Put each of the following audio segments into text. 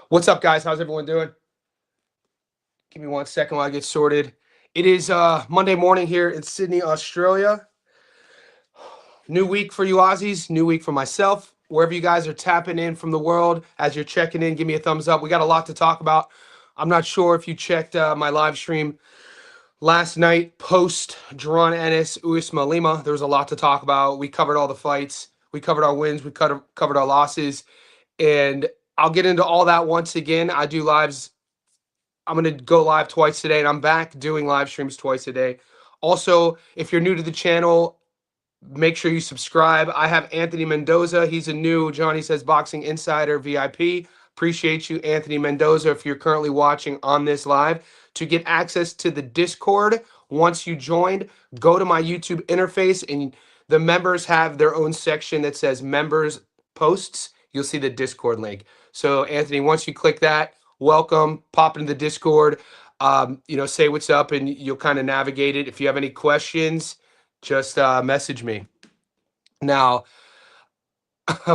What's up, guys? How's everyone doing? Give me 1 second while I get sorted. It is Monday morning here in Sydney, Australia. New week for you Aussies, new week for myself. Wherever you guys are tapping in from the world, as you're checking in, give me a thumbs up. We got a lot to talk about. I'm not sure if you checked my live stream last night post Jaron Ennis, Usma Lima. There was a lot to talk about. We covered all the fights. We covered our wins. We covered our losses. And I'll get into all that once again. I do lives. I'm going to go live twice today, and I'm back doing live streams twice a day. Also, if you're new to the channel, make sure you subscribe. I have Anthony Mendoza. He's a new Johnny Says Boxing Insider VIP. Appreciate you, Anthony Mendoza, if you're currently watching on this live. To get access to the Discord, once you joined, go to my YouTube interface, and the members have their own section that says members posts. You'll see the Discord link. So, Anthony, once you click that, welcome, pop into the Discord, say what's up, and you'll kind of navigate it. If you have any questions, just message me. Now,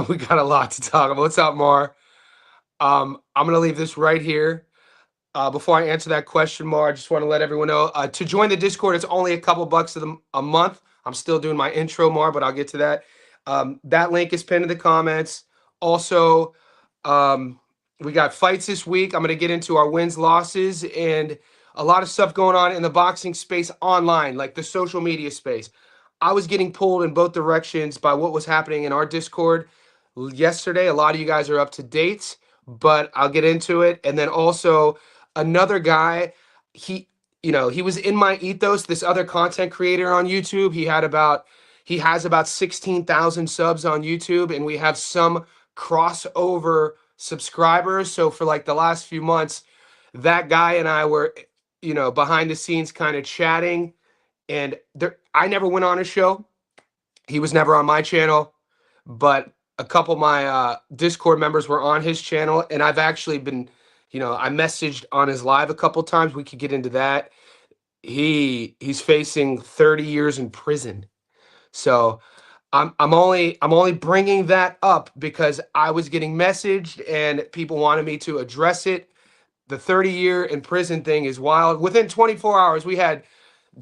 we got a lot to talk about. What's up, Mar? I'm going to leave this right here. Before I answer that question, Mar, I just want to let everyone know, to join the Discord, it's only a couple bucks a month. I'm still doing my intro, Mar, but I'll get to that. That link is pinned in the comments. Also, we got fights this week. I'm going to get into our wins, losses, and a lot of stuff going on in the boxing space online, like the social media space. I was getting pulled in both directions by what was happening in our Discord yesterday. A lot of you guys are up to date, but I'll get into it. And then also another guy, he was in my ethos, this other content creator on YouTube. He has about 16,000 subs on YouTube, and we have some crossover subscribers. So for like the last few months, that guy and I were, behind the scenes kind of chatting. And I never went on his show. He was never on my channel, but a couple of my Discord members were on his channel, and I've actually been, I messaged on his live a couple times. We could get into that. He's facing 30 years in prison. So I'm only bringing that up because I was getting messaged and people wanted me to address it. The 30-year in prison thing is wild. Within 24 hours, we had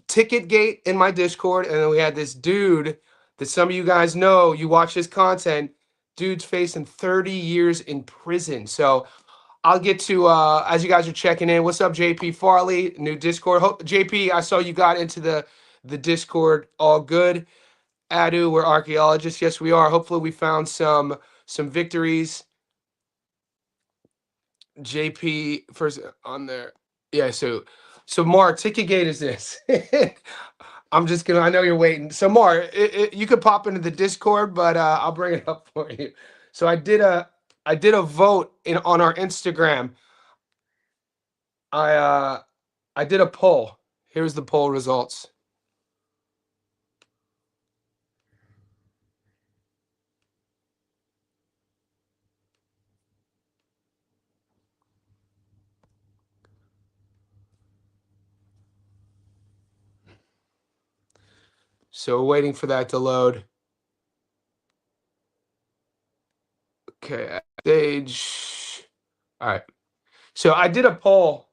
Ticketgate in my Discord, and then we had this dude that some of you guys know, you watch his content, dude's facing 30 years in prison. So I'll get to, as you guys are checking in, what's up, JP Farley, new Discord. JP, I saw you got into the Discord. All good. Adu, we're archaeologists. Yes, we are. Hopefully we found some victories. JP first on there. Yeah, so Mark, Ticketgate is this. I know you're waiting. So Mark, you could pop into the Discord, but I'll bring it up for you. So I did a vote on our Instagram. I did a poll. Here's the poll results. So we're waiting for that to load. Okay, stage. All right. So I did a poll.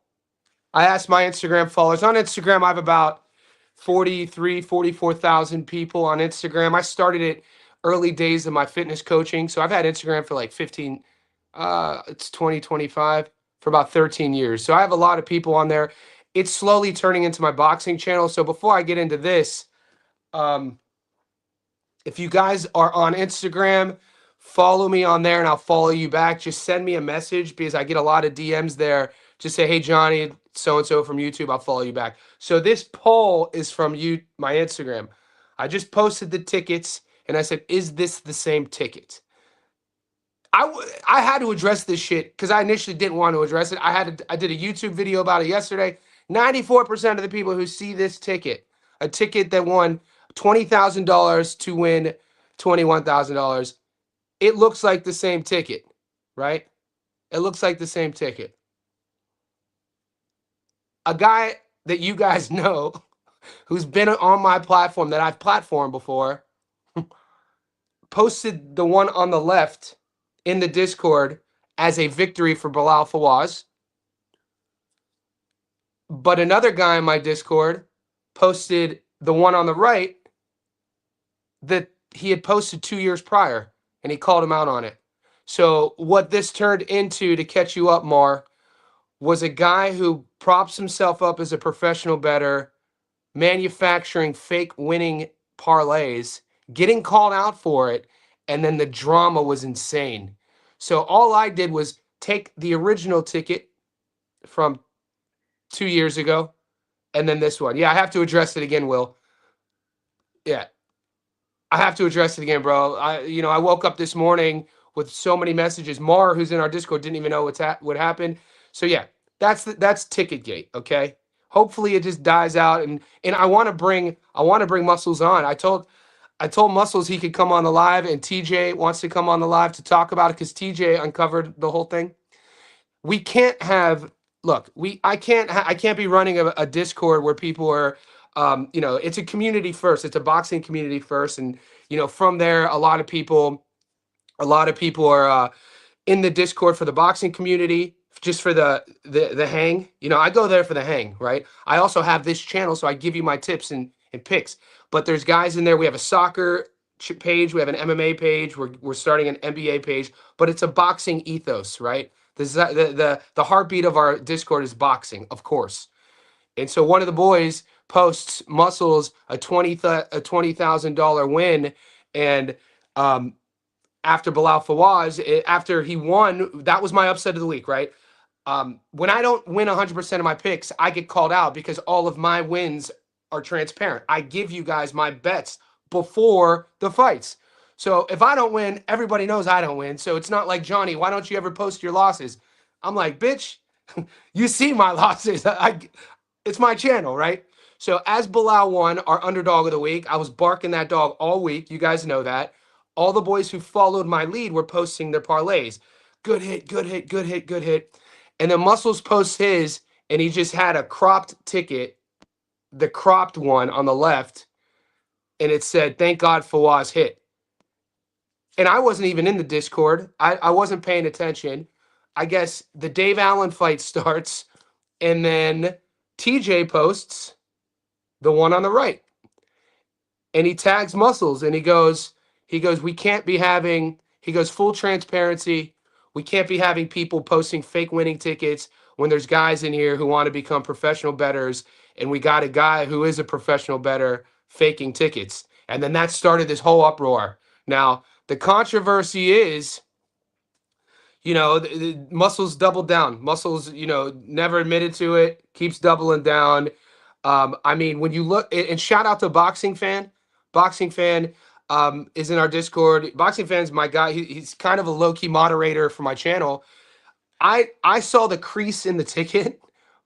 I asked my Instagram followers. On Instagram, I have about 44,000 people on Instagram. I started it early days of my fitness coaching. So I've had Instagram for like 15, it's 2025, for about 13 years. So I have a lot of people on there. It's slowly turning into my boxing channel. So before I get into this, if you guys are on Instagram, follow me on there and I'll follow you back. Just send me a message because I get a lot of DMs there. Just say, hey, Johnny, so-and-so from YouTube, I'll follow you back. So this poll is from my Instagram. I just posted the tickets and I said, is this the same ticket? I had to address this shit because I initially didn't want to address it. I did a YouTube video about it yesterday. 94% of the people who see this ticket, a ticket that won $20,000 to win $21,000, it looks like the same ticket, right? It looks like the same ticket. A guy that you guys know who's been on my platform that I've platformed before posted the one on the left in the Discord as a victory for Bilal Fawaz. But another guy in my Discord posted the one on the right that he had posted 2 years prior, and he called him out on it. So what this turned into, to catch you up, Mar, was a guy who props himself up as a professional bettor, manufacturing fake winning parlays, getting called out for it, and then the drama was insane. So all I did was take the original ticket from 2 years ago, and then this one. Yeah, I have to address it again, Will. Yeah, I have to address it again, bro. I woke up this morning with so many messages. Mar, who's in our Discord, didn't even know what happened. So yeah, that's Ticketgate. Okay. Hopefully it just dies out, and I want to bring Muscles on. I told Muscles he could come on the live, and TJ wants to come on the live to talk about it because TJ uncovered the whole thing. We can't have look. I can't be running a Discord where people are. It's a community first. It's a boxing community first, and from there, a lot of people are in the Discord for the boxing community, just for the hang. I go there for the hang, right? I also have this channel, so I give you my tips and picks. But there's guys in there. We have a soccer page, we have an MMA page, we're starting an NBA page, but it's a boxing ethos, right? The heartbeat of our Discord is boxing, of course. And so one of the boys posts Muscles a $20,000 win, and after Bilal Fawaz, after he won, that was my upset of the week, right? When I don't win 100% of my picks, I get called out because all of my wins are transparent. I give you guys my bets before the fights. So if I don't win, everybody knows I don't win. So it's not like, Johnny, why don't you ever post your losses? I'm like, bitch, you see my losses. It's my channel, right? So as Bilal won, our underdog of the week, I was barking that dog all week. You guys know that. All the boys who followed my lead were posting their parlays. Good hit, good hit, good hit, good hit. And then Muscles posts his, and he just had a cropped ticket, the cropped one on the left, and it said, "Thank God Fawaz hit." And I wasn't even in the Discord. I wasn't paying attention. I guess the Dave Allen fight starts, and then TJ posts the one on the right. And he tags Muscles, and he goes, we can't be having, he goes, full transparency. We can't be having people posting fake winning tickets when there's guys in here who want to become professional bettors, and we got a guy who is a professional bettor faking tickets. And then that started this whole uproar. Now, the controversy is, the Muscles doubled down. Muscles, never admitted to it, keeps doubling down. When you look, and shout out to Boxing Fan. Boxing Fan is in our Discord. Boxing Fan's my guy. He's kind of a low-key moderator for my channel. I saw the crease in the ticket,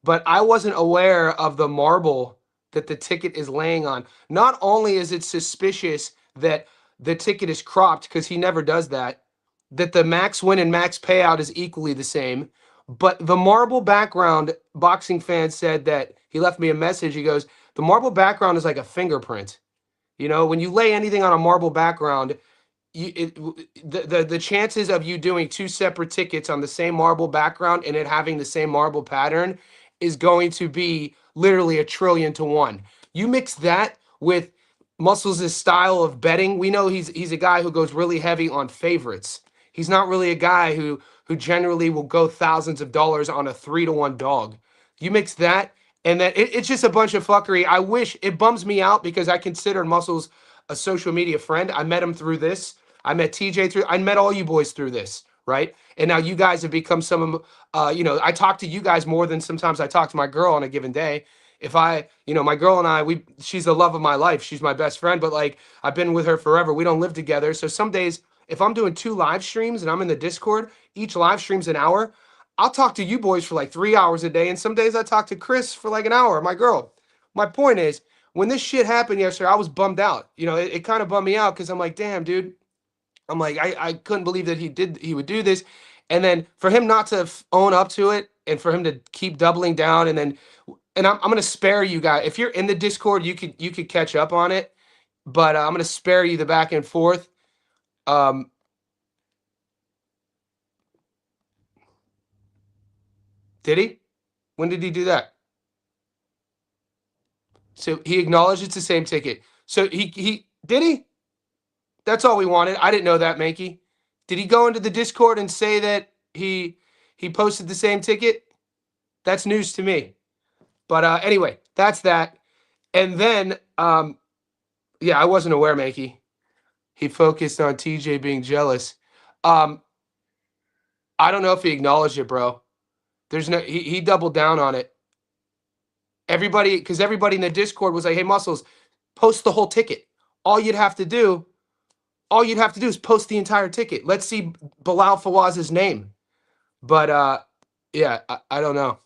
but I wasn't aware of the marble that the ticket is laying on. Not only is it suspicious that the ticket is cropped, because he never does that the max win and max payout is equally the same, but the marble background, Boxing Fan said that he left me a message. He goes, the marble background is like a fingerprint. When you lay anything on a marble background, the chances of you doing two separate tickets on the same marble background and it having the same marble pattern is going to be literally 1,000,000,000 to 1. You mix that with Muscles' style of betting. We know he's a guy who goes really heavy on favorites. He's not really a guy who generally will go thousands of dollars on a 3-to-1 dog. You mix that, and then it's just a bunch of fuckery. I wish, it bums me out because I considered Muscles a social media friend. I met him through this. I met TJ through. I met all you boys through this, right? And now you guys have become some of, I talk to you guys more than sometimes I talk to my girl on a given day. If my girl and I, she's the love of my life. She's my best friend, but like I've been with her forever. We don't live together. So some days, if I'm doing 2 live streams and I'm in the Discord, each live stream's an hour, I'll talk to you boys for like 3 hours a day. And some days I talk to Chris for like an hour, my girl. My point is, when this shit happened yesterday, I was bummed out. It kind of bummed me out because I'm like, damn, dude. I'm like, I couldn't believe that he would do this. And then for him not to own up to it and for him to keep doubling down, and I'm going to spare you guys. If you're in the Discord, you could catch up on it, but I'm going to spare you the back and forth. Did he? When did he do that? So he acknowledged it's the same ticket. So he did he? That's all we wanted. I didn't know that, Mankey. Did he go into the Discord and say that he posted the same ticket? That's news to me. But anyway, that's that. And then yeah, I wasn't aware, Mankey. He focused on TJ being jealous. Um, I don't know if he acknowledged it, bro. There's no he doubled down on it. Everybody, because everybody in the Discord was like, "Hey, Muscles, post the whole ticket. All you'd have to do, all you'd have to do is post the entire ticket. Let's see Bilal Fawaz's name." But yeah, I don't know.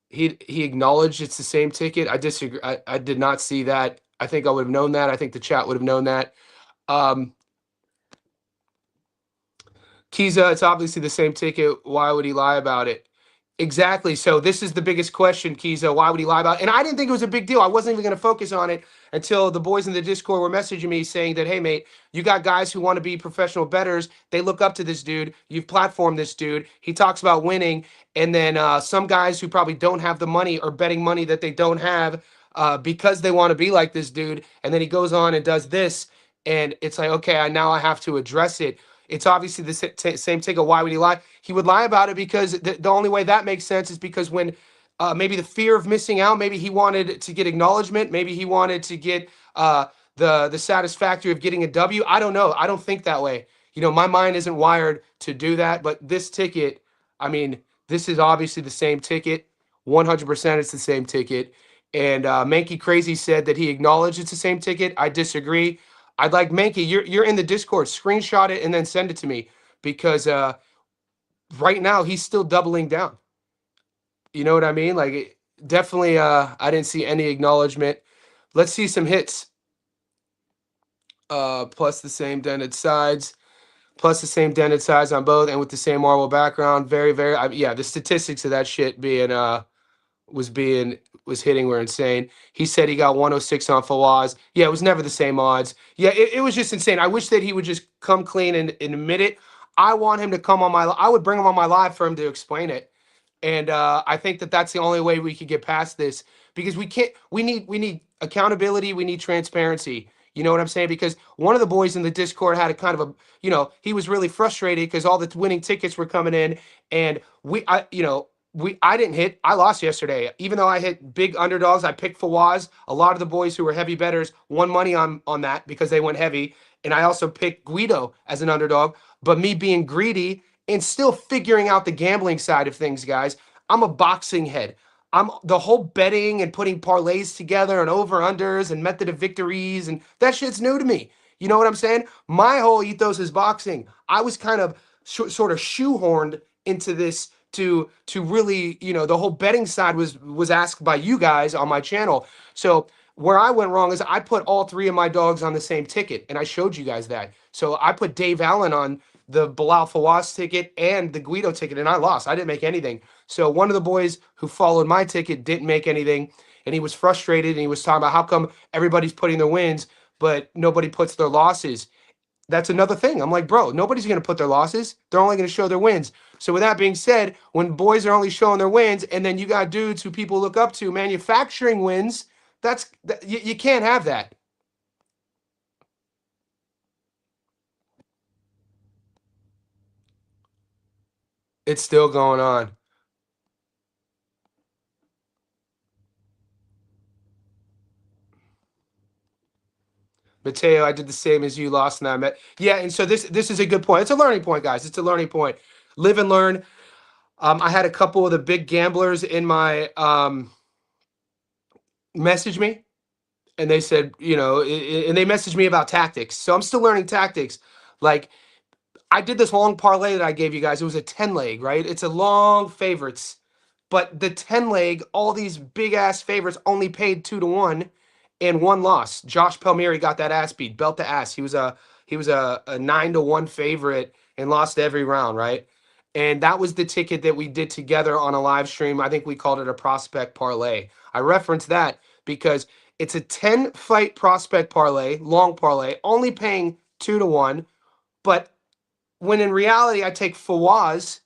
He acknowledged it's the same ticket. I disagree. I did not see that. I think I would have known that. I think the chat would have known that. Kiza, it's obviously the same ticket. Why would he lie about it? Exactly. So this is the biggest question, Kiza. Why would he lie about it? And I didn't think it was a big deal. I wasn't even going to focus on it until the boys in the Discord were messaging me saying that, hey, mate, you got guys who want to be professional bettors. They look up to this dude. You've platformed this dude. He talks about winning. And then some guys who probably don't have the money or betting money that they don't have because they want to be like this dude. And then he goes on and does this. And it's like, okay, now I have to address it. It's obviously the same ticket. Why would he lie? He would lie about it because the only way that makes sense is because when maybe the fear of missing out, maybe he wanted to get acknowledgement, maybe he wanted to get the satisfactory of getting a W. I don't know. I don't think that way. You know, my mind isn't wired to do that. But this ticket, I mean, this is obviously the same ticket. 100% it's the same ticket. And Mankey Crazy said that he acknowledged it's the same ticket. I disagree. I'd like Mankey, you're in the Discord. Screenshot it and then send it to me because right now he's still doubling down. You know what I mean? Like definitely I didn't see any acknowledgement. Let's see some hits. Plus the same dented sides. Plus the same dented sides on both and with the same marble background. Very, very yeah, the statistics of that shit being was hitting were insane. He said he got 106 on Fawaz. Yeah, it was never the same odds. Yeah, it was just insane. I wish that he would just come clean and admit it. I want him to come on I would bring him on my live for him to explain it. And I think that that's the only way we could get past this because we need accountability. We need transparency. You know what I'm saying? Because one of the boys in the Discord had a kind of he was really frustrated because all the winning tickets were coming in and I didn't hit. I lost yesterday. Even though I hit big underdogs, I picked Fawaz. A lot of the boys who were heavy bettors won money on that because they went heavy. And I also picked Guido as an underdog. But me being greedy and still figuring out the gambling side of things, guys, I'm a boxing head. I'm the whole betting and putting parlays together and over-unders and method of victories, and that shit's new to me. You know what I'm saying? My whole ethos is boxing. I was kind of sort of shoehorned into this to really, the whole betting side was asked by you guys on my channel. So where I went wrong is I put all three of my dogs on the same ticket, and I showed you guys that. So I put Dave Allen on the Bilal Fawaz ticket and the Guido ticket, and I lost. I didn't make anything. So one of the boys who followed my ticket didn't make anything, and he was frustrated, and he was talking about how come everybody's putting their wins, but nobody puts their losses. That's another thing. I'm like, bro, nobody's going to put their losses. They're only going to show their wins. So with that being said, when boys are only showing their wins, and then you got dudes who people look up to manufacturing wins, you can't have that. It's still going on. Mateo, I did the same as you, lost and I met. Yeah, and so this is a good point. It's a learning point, guys. It's a learning point. Live and learn. I had a couple of the big gamblers in my message me, and they said, and they messaged me about tactics. So I'm still learning tactics. Like I did this long parlay that I gave you guys. It was a 10 leg, right? It's a long favorites, but the 10 leg, all these big ass favorites only paid 2-1 and one loss. Josh Palmieri got that ass beat, belt to ass. He was a 9-1 favorite and lost every round, right? And that was the ticket that we did together on a live stream. I think we called it a prospect parlay. I referenced that because it's a 10 fight prospect parlay, long parlay, only paying 2-1. But when in reality, I take Fawaz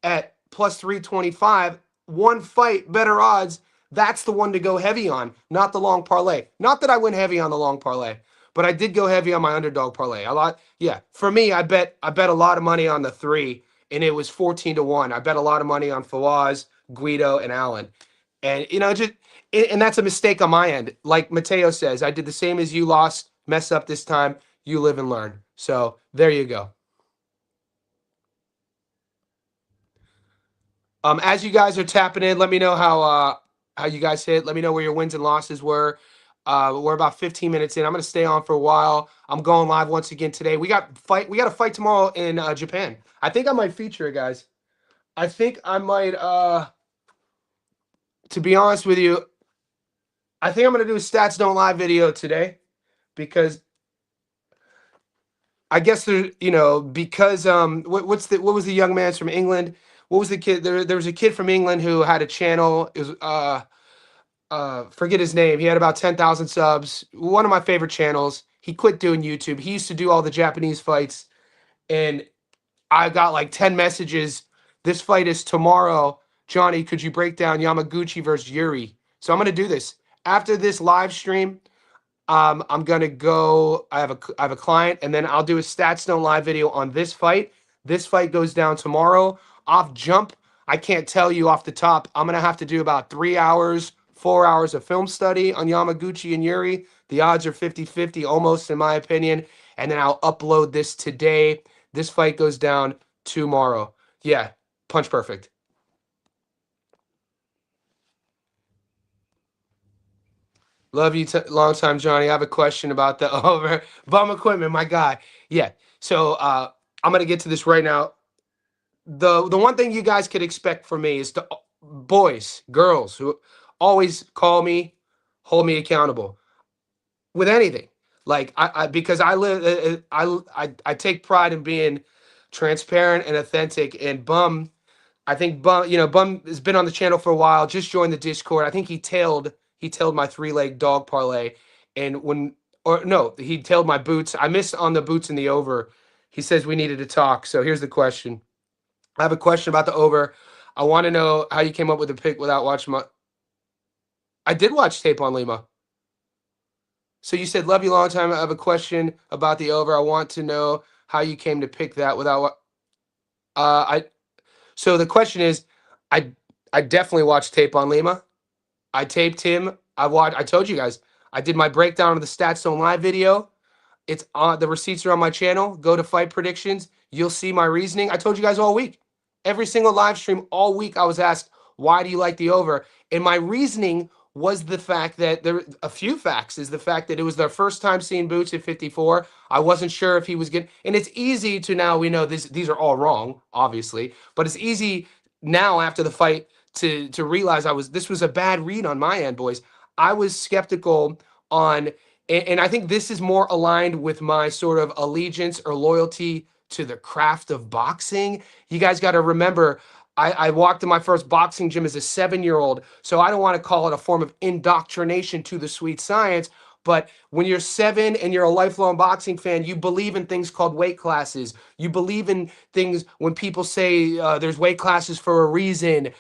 at plus 325, one fight better odds, that's the one to go heavy on, not the long parlay. Not that I went heavy on the long parlay, but I did go heavy on my underdog parlay. A lot, yeah. For me, I bet a lot of money on the 3, and it was 14-1. I bet a lot of money on Fawaz, Guido, and Allen. And just and that's a mistake on my end. Like Mateo says, I did the same as you, lost, mess up this time. You live and learn. So there you go. As you guys are tapping in, let me know how you guys hit. Let me know where your wins and losses were. We're about 15 minutes in. I'm gonna stay on for a while. I'm going live once again today. We got a fight tomorrow in Japan. I think I might feature it, guys. I think I might. To be honest with you, I think I'm gonna do a stats don't lie video today because I guess because what was the young man's from England? What was the kid? There was a kid from England who had a channel. It was forget his name. He had about 10,000 subs. One of my favorite channels. He quit doing YouTube. He used to do all the Japanese fights, and I got like 10 messages. This fight is tomorrow. Johnny, could you break down Yamaguchi versus Yuri? So I'm gonna do this after this live stream. I'm gonna go. I have a client, and then I'll do a stats don't lie video on this fight. This fight goes down tomorrow. Off jump, I can't tell you off the top. I'm gonna have to do about 3 hours, 4 hours of film study on Yamaguchi and Yuri. The odds are 50-50, almost in my opinion. And then I'll upload this today. This fight goes down tomorrow. Yeah, punch perfect. Love you, long time, Johnny. I have a question about the over bum equipment, my guy. Yeah. So I'm gonna get to this right now. The one thing you guys could expect from me is boys, girls who always call me, hold me accountable with anything. Like I because I live I take pride in being transparent and authentic. And Bum, I think Bum has been on the channel for a while. Just joined the Discord. I think he tailed my 3-leg dog parlay, and he tailed my boots. I missed on the boots and the over. He says we needed to talk. So here's the question. I have a question about the over. I want to know how you came up with the pick without watching my. I did watch tape on Lima. So you said, love you long time. I have a question about the over. I want to know how you came to pick that without. So the question is, I definitely watched tape on Lima. I taped him. I told you guys. I did my breakdown of the Stats Don't Lie video. It's on the receipts are on my channel. Go to Fight Predictions. You'll see my reasoning. I told you guys all week. Every single live stream all week, I was asked, why do you like the over? And my reasoning was the fact that a few facts is the fact that it was their first time seeing Boots at 54. I wasn't sure if he was getting, and it's easy to now, we know these are all wrong, obviously, but it's easy now after the fight to realize this was a bad read on my end, boys. I was skeptical on, and I think this is more aligned with my sort of allegiance or loyalty to the craft of boxing. You guys got to remember, I walked in my first boxing gym as a 7-year-old, so I don't want to call it a form of indoctrination to the sweet science. But when you're 7 and you're a lifelong boxing fan, you believe in things called weight classes. You believe in things when people say there's weight classes for a reason.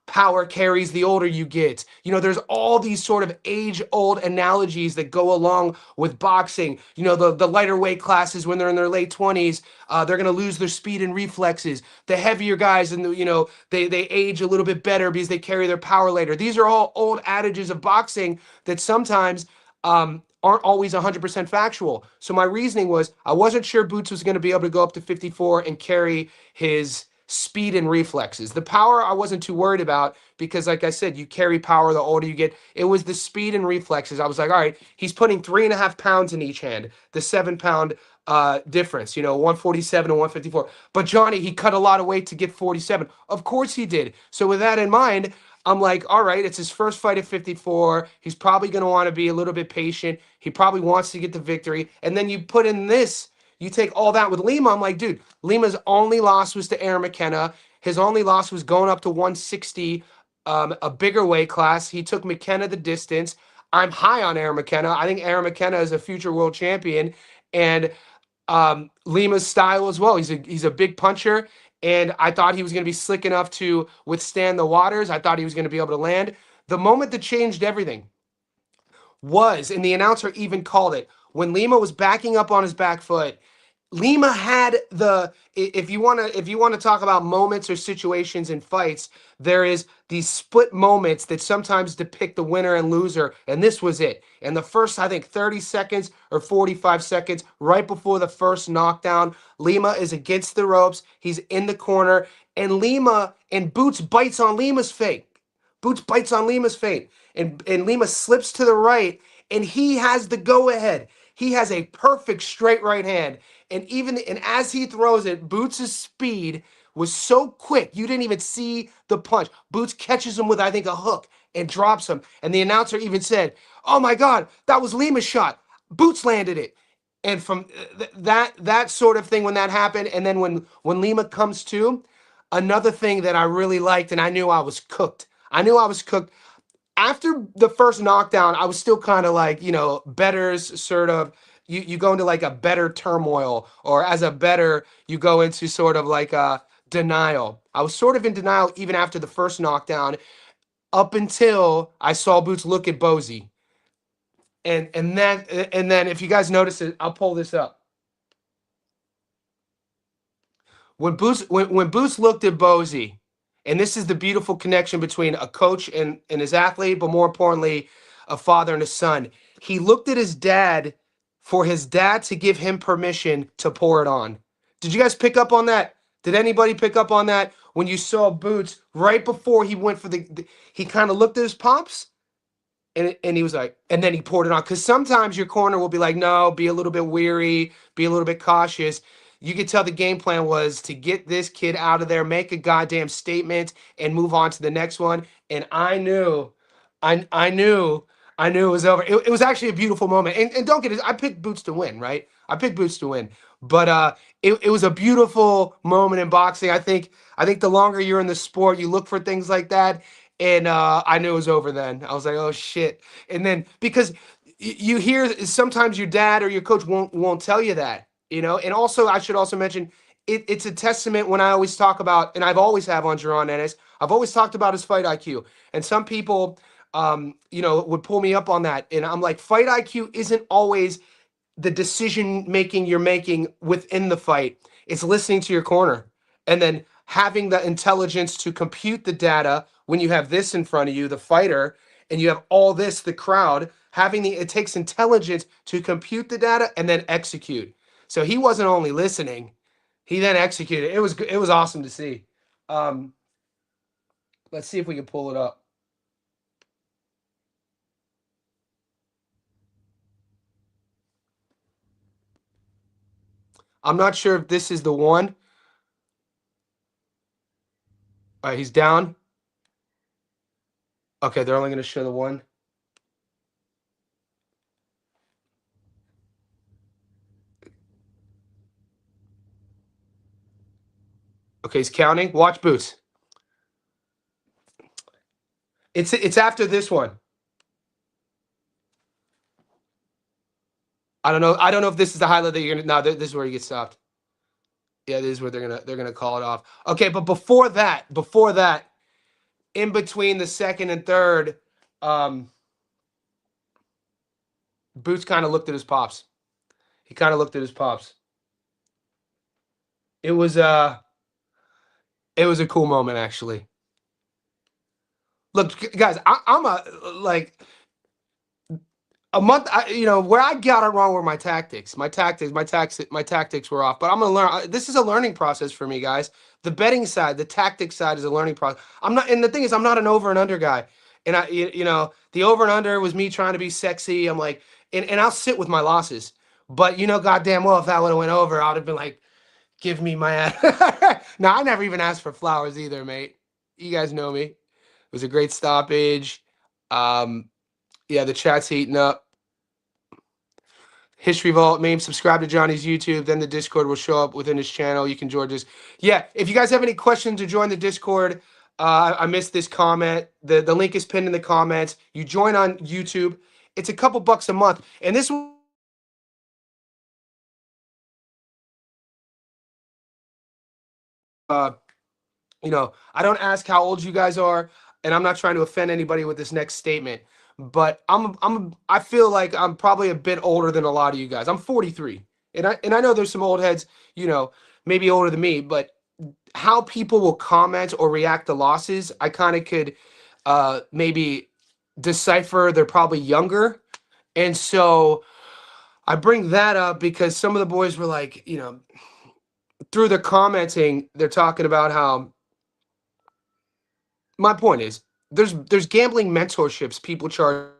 Power carries the older you get. There's all these sort of age-old analogies that go along with boxing. The lighter weight classes, when they're in their late 20s, they're going to lose their speed and reflexes. The heavier guys, and they age a little bit better because they carry their power later. These are all old adages of boxing that sometimes aren't always 100% factual. So my reasoning was I wasn't sure Boots was going to be able to go up to 54 and carry his speed and reflexes. The power I wasn't too worried about because, like I said, you carry power the older you get. It was the speed and reflexes. I was like, all right, he's putting 3.5 pounds in each hand, the 7-pound difference, 147 and 154. But Johnny, he cut a lot of weight to get 47. Of course he did. So with that in mind, I'm like, all right, it's his first fight at 54. He's probably going to want to be a little bit patient. He probably wants to get the victory. And then you put in this, you take all that with Lima. I'm like, dude, Lima's only loss was to Aaron McKenna. His only loss was going up to 160, a bigger weight class. He took McKenna the distance. I'm high on Aaron McKenna. I think Aaron McKenna is a future world champion. And Lima's style as well. He's a big puncher. and I thought he was going to be slick enough to withstand the waters. I thought he was going to be able to land. The moment that changed everything was, and the announcer even called it, when Lima was backing up on his back foot. Lima had if you want to talk about moments or situations in fights, there is these split moments that sometimes depict the winner and loser, and this was it. In the first, I think, 30 seconds or 45 seconds, right before the first knockdown, Lima is against the ropes. He's in the corner, and Boots bites on Lima's fate. Boots bites on Lima's fate, and Lima slips to the right, and he has the go-ahead. He has a perfect straight right hand. And as he throws it, Boots' speed was so quick, you didn't even see the punch. Boots catches him with, I think, a hook and drops him. And the announcer even said, "Oh my God, that was Lima's shot. Boots landed it." And from that sort of thing, when that happened, and then when Lima comes to, another thing that I really liked, and I knew I was cooked. I knew I was cooked after the first knockdown. I was still kind of like, betters sort of, you go into like a better turmoil, or as a better, you go into sort of like a denial. I was sort of in denial even after the first knockdown, up until I saw Boots look at Bozy. And then if you guys notice it, I'll pull this up. When Boots looked at Bozy, and this is the beautiful connection between a coach and his athlete, but more importantly, a father and a son. He looked at his dad for his dad to give him permission to pour it on. Did you guys pick up on that? Did anybody pick up on that when you saw Boots right before he went for he kind of looked at his pops, and he was like, and then he poured it on. Because sometimes your corner will be like, no, be a little bit weary, be a little bit cautious. You could tell the game plan was to get this kid out of there, make a goddamn statement, and move on to the next one. And I knew it was over. It was actually a beautiful moment. And don't get it, I picked Boots to win, right? I picked Boots to win. But it was a beautiful moment in boxing. I think the longer you're in the sport, you look for things like that. And I knew it was over then. I was like, oh shit. And then because you hear sometimes your dad or your coach won't tell you that, And also I should also mention it's a testament when I always talk about, and I've always have on Jaron Ennis, I've always talked about his fight IQ. And some people would pull me up on that. And I'm like, fight IQ isn't always the decision making you're making within the fight. It's listening to your corner, and then having the intelligence to compute the data when you have this in front of you, the fighter, and you have all this, the crowd. It takes intelligence to compute the data and then execute. So he wasn't only listening, he then executed. It was awesome to see. Um, let's see if we can pull it up. I'm not sure if this is the one. All right, he's down. Okay, they're only going to show the one. Okay, he's counting. Watch Boots. It's after this one. I don't know. I don't know if this is the highlight that you're gonna. No, this is where you get stopped. Yeah, this is where they're gonna call it off. Okay, but before that, in between the second and third, um, Boots kind of looked at his pops. He kind of looked at his pops. It was it was a cool moment actually. Look, guys, I'm a like a month. Where I got it wrong were my tactics. My tactics were off. But I'm gonna learn. This is a learning process for me, guys. The betting side, the tactics side is a learning process. I'm not, and the thing is, I'm not an over and under guy. And the over and under was me trying to be sexy. I'm like, and I'll sit with my losses. But goddamn well, if that would have went over, I'd have been like, give me my ass. No, I never even asked for flowers either, mate. You guys know me. It was a great stoppage. Yeah, the chat's heating up. History Vault, maybe subscribe to Johnny's YouTube, then the Discord will show up within his channel. You can join this. Yeah, if you guys have any questions to join the Discord, I missed this comment. The link is pinned in the comments. You join on YouTube. It's a couple bucks a month. And this I don't ask how old you guys are, and I'm not trying to offend anybody with this next statement, but I feel like I'm probably a bit older than a lot of you guys. I'm 43, and I know there's some old heads, maybe older than me, but how people will comment or react to losses, I kind of could maybe decipher they're probably younger, and so I bring that up because some of the boys were like, through the commenting, they're talking about how my point is there's gambling mentorships people charge.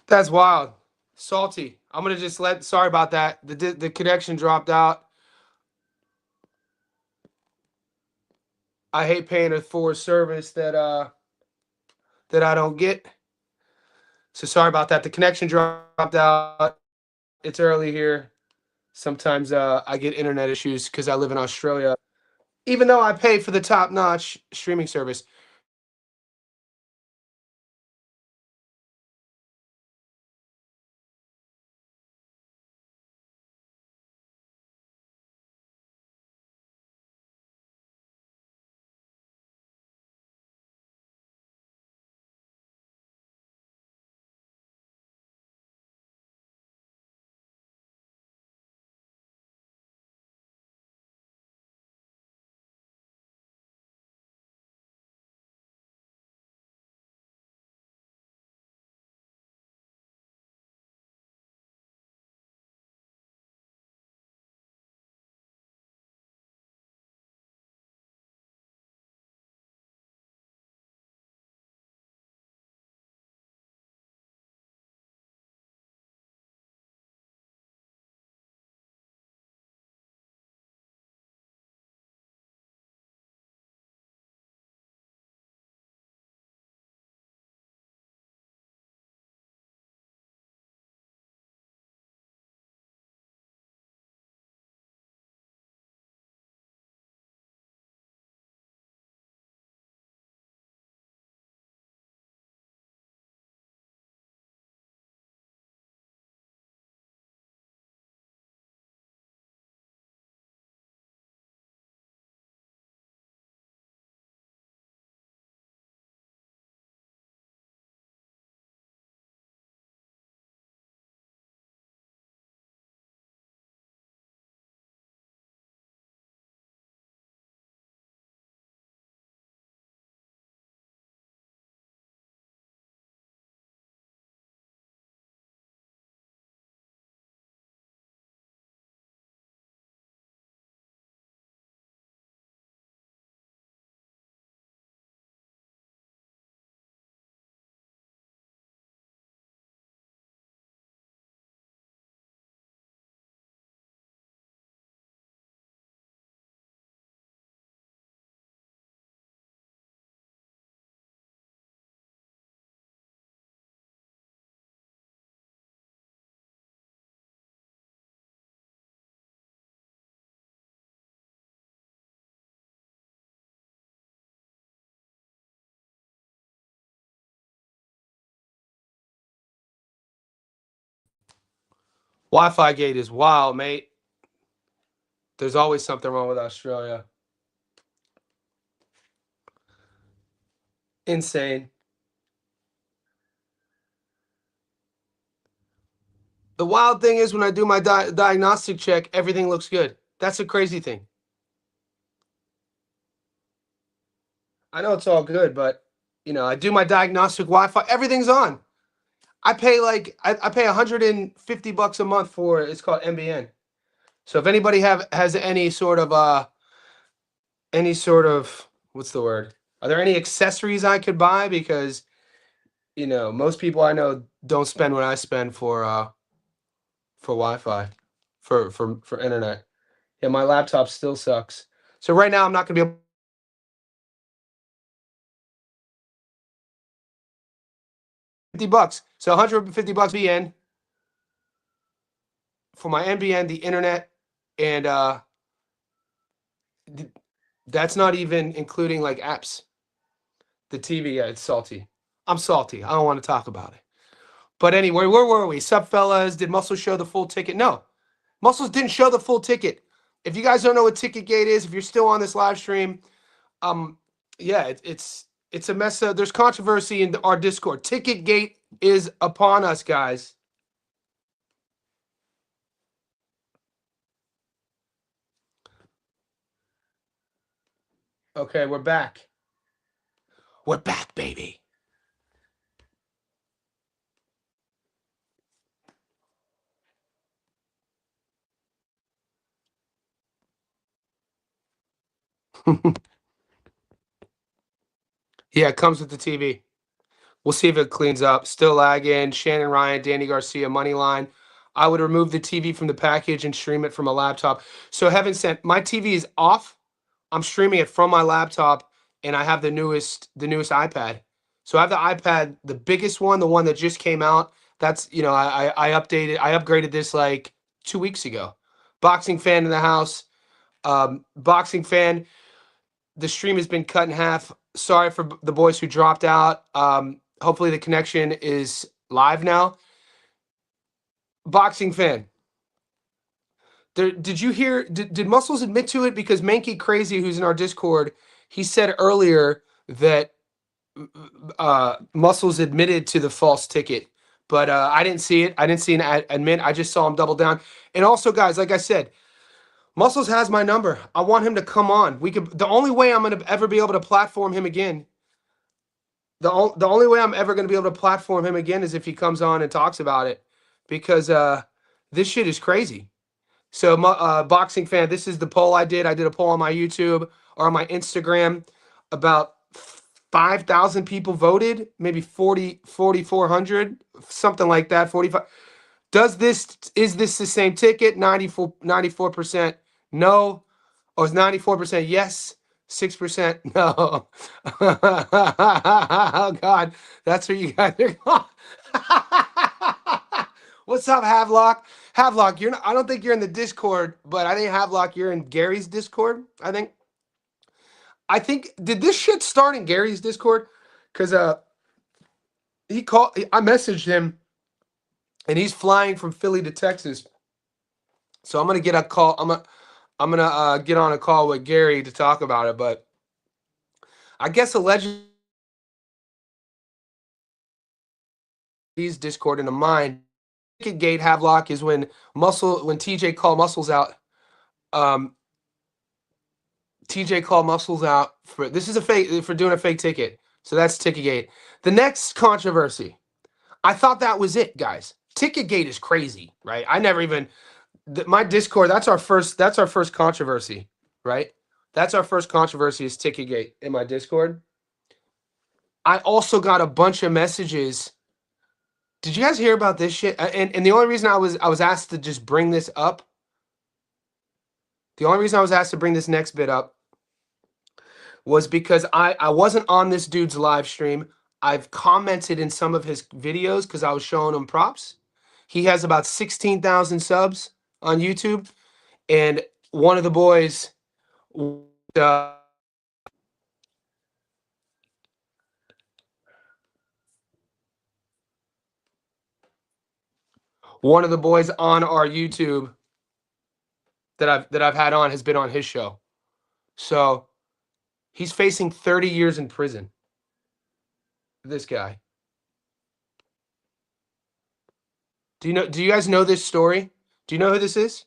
That's wild. Salty. I'm gonna just let. Sorry about that. The connection dropped out. I hate paying for a service that I don't get. So sorry about that. The connection dropped out. It's early here. Sometimes I get internet issues because I live in Australia. Even though I pay for the top notch streaming service. Wi-Fi gate is wild, mate. There's always something wrong with Australia. Insane. The wild thing is when I do my diagnostic check, everything looks good. That's a crazy thing. I know it's all good, but I do my diagnostic Wi-Fi. Everything's on. I pay I pay $150 a month for it's called MBN. So if anybody has any sort of what's the word? Are there any accessories I could buy? Because most people I know don't spend what I spend for Wi-Fi, for internet. Yeah, my laptop still sucks. So right now I'm not gonna be able $50. So $150 BN for my NBN, the internet, and that's not even including like apps. The TV, yeah, it's salty. I'm salty. I don't want to talk about it. But anyway, where were we? Sup, fellas? Did Muscle show the full ticket? No, Muscles didn't show the full ticket. If you guys don't know what Ticket Gate is, if you're still on this live stream, um, yeah, it's a mess. There's controversy in our Discord. Ticket Gate is upon us, guys. Okay, we're back. We're back, baby. Yeah, it comes with the TV. We'll see if it cleans up. Still lagging. Shannon Ryan, Danny Garcia, money line. I would remove the TV from the package and stream it from a laptop. So heaven sent, my TV is off. I'm streaming it from my laptop, and I have the newest iPad. So I have the iPad, the biggest one, the one that just came out. That's I upgraded this like 2 weeks ago. Boxing fan in the house. Boxing fan. The stream has been cut in half. Sorry for the boys who dropped out. Hopefully the connection is live now. Boxing fan. Did you hear? Did Muscles admit to it? Because Mankey Crazy, who's in our Discord, he said earlier that Muscles admitted to the false ticket, but I didn't see it. I didn't see an admit. I just saw him double down. And also, guys, like I said, Muscles has my number. I want him to come on. We could. The only way I'm gonna ever be able to platform him again. The only way I'm ever gonna be able to platform him again is if he comes on and talks about it, because this shit is crazy. So, boxing fan, this is the poll I did. I did a poll on my YouTube or on my Instagram. About 5,000 people voted, maybe 4,400, something like that. 45. Is this the same ticket? 94% no. Or is 94% yes? 6% no. Oh God, that's what you guys are. What's up, Havelock? Havelock, you're not, I don't think you're in the Discord, but I think Havelock, you're in Gary's Discord. I think did this shit start in Gary's Discord? Because I messaged him, and he's flying from Philly to Texas. So I'm gonna get a call. I'm gonna get on a call with Gary to talk about it. But I guess allegedly he's Discord into mine. Ticket Gate Havelock is when TJ called Muscles out. TJ called Muscles out for this is a fake for doing a fake ticket. So that's Ticket Gate. The next controversy. I thought that was it, guys. Ticket Gate is crazy, right? I never even my Discord. That's our first. That's our first controversy, right? That's our first controversy is Ticket Gate in my Discord. I also got a bunch of messages. Did you guys hear about this shit? And the only reason I was asked to just bring this up. The only reason I was asked to bring this next bit up was because I wasn't on this dude's live stream. I've commented in some of his videos because I was showing him props. He has about 16,000 subs on YouTube, and one of the boys, uh, One of the boys on our YouTube that I've had on has been on his show. So he's facing 30 years in prison. This guy. Do you guys know this story? Do you know who this is?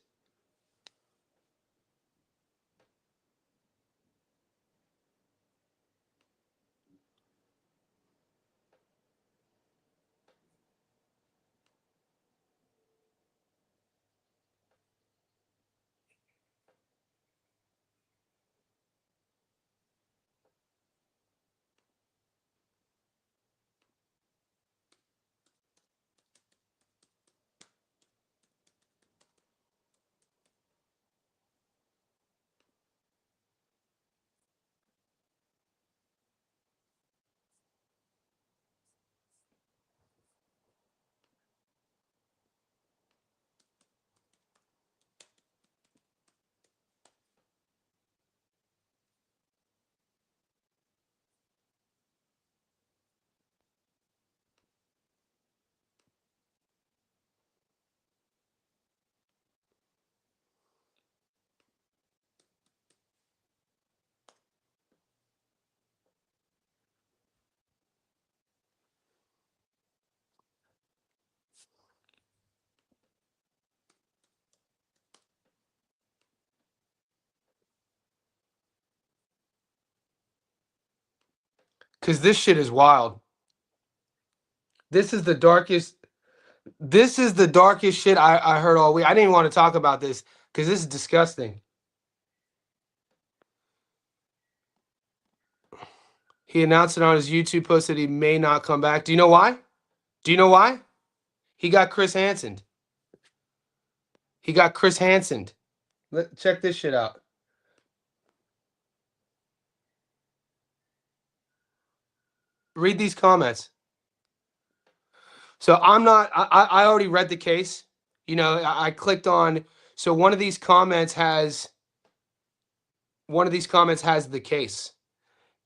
Because this shit is wild. This is the darkest. This is the darkest shit I heard all week. I didn't even want to talk about this because this is disgusting. He announced it on his YouTube post that he may not come back. Do you know why? Do you know why? He got Chris Hansen. He got Chris Hansen. Check this shit out. Read these comments. So I'm not. I already read the case. You know, I clicked on. So one of these comments has. One of these comments has the case,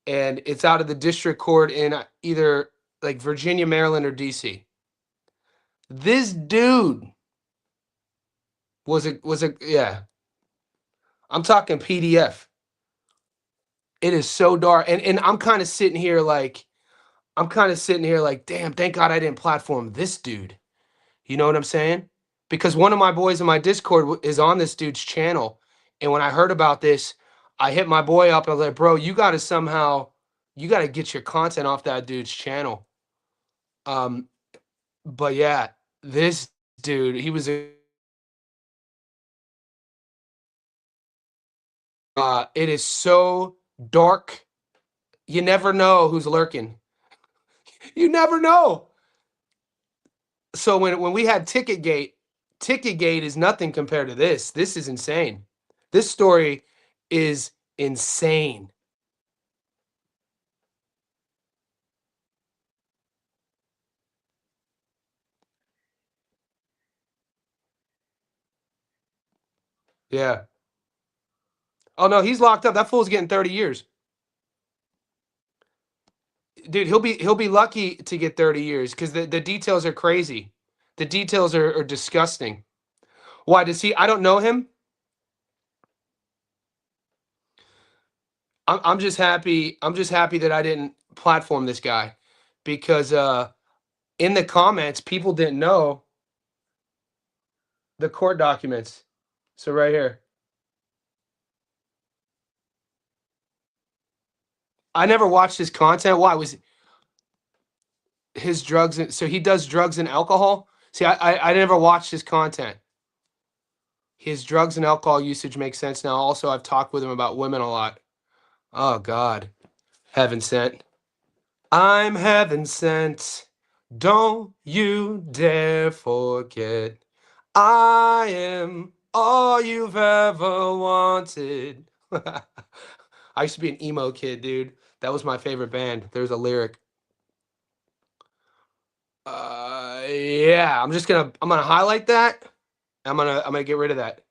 and it's out of the district court in either like Virginia, Maryland, or DC. This dude was a yeah. I'm talking PDF. It is so dark, and I'm kind of sitting here like damn, thank God I didn't platform this dude. You know what I'm saying? Because one of my boys in my Discord is on this dude's channel, and when I heard about this, I hit my boy up and I was like, bro, you got to get your content off that dude's channel. But yeah, this dude, he was it is so dark. You never know who's lurking. You never know. So when we had Ticketgate is nothing compared to this. This is insane. This story is insane. Yeah. Oh no, he's locked up. That fool's getting 30 years. Dude, he'll be lucky to get 30 years because the details are crazy. The details are disgusting. Why does he? I don't know him. I'm just happy. I'm just happy that I didn't platform this guy because in the comments people didn't know the court documents. So right here. I never watched his content. Why was his drugs? So he does drugs and alcohol. See, I never watched his content. His drugs and alcohol usage makes sense now. Also, I've talked with him about women a lot. Oh God, heaven sent. I'm heaven sent. Don't you dare forget. I am all you've ever wanted. I used to be an emo kid, dude. That was my favorite band. There's a lyric. Yeah, I'm gonna highlight that. I'm gonna get rid of that.